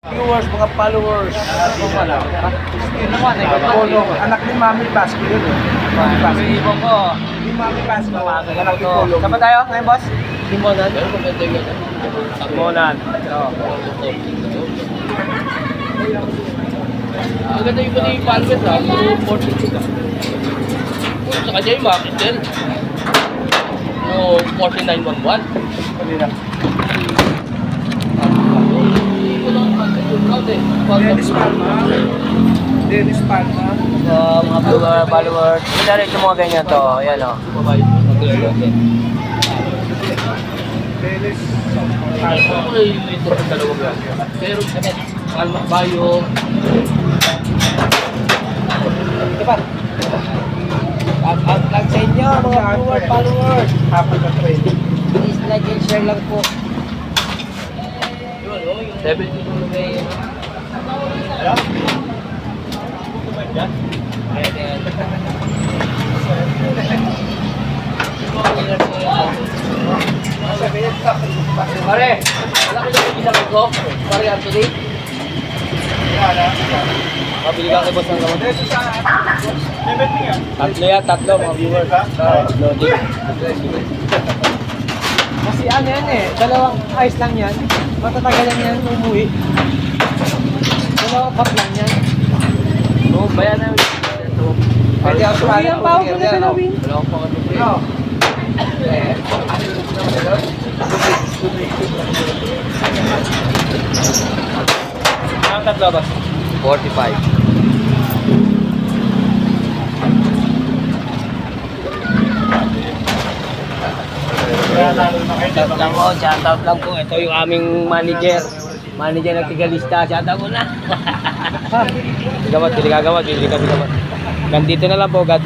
Viewers, mga followers. Anak ni Mami Pasco yun. Mami Pasco. Ibon ko. Ni Mami Pasco. Anak ni Ito. Polo. Saan ba tayo ngayon, boss? Limonan. Limonan. Ang ganda yung ni Palmet ha, puro 46 ha. Sa kanya yung bakit din. Yung 4911. Dennis Palma. Dennis Palma. So, mga viewer, followers. Ito rin yung mga ganyan to. Ayan o. Dennis Ako na yung ito sa dalawang yan. Pero, Palma Bayo. Ang lang sa inyo, mga viewer, followers. Apat na trade. Please like and share lang po. Yun, oh, yung 70 na may... Pare, wala ko yung isang ko. Pare, Anthony. Mabili ka kay boss ng gamot. Tatlo yan, tatlo mga viewers. Tatlo din. Kasi ano yan eh, dalawang ice lang yan. Matatagalan yan umuwi. Dalawang cup lang yan. Oo, bayan na yun. Pwede ako Uwi ang pao ko na dalawin. Wala akong pang ano. No. Ang tatlo ba? 45. Shout lang po, shout out lang po. Ito yung aming manager. Manager ng Tigalista. Shout out mo na. Gamot, pili ka gamot, pili ka gamot. Gandito na lang po, God.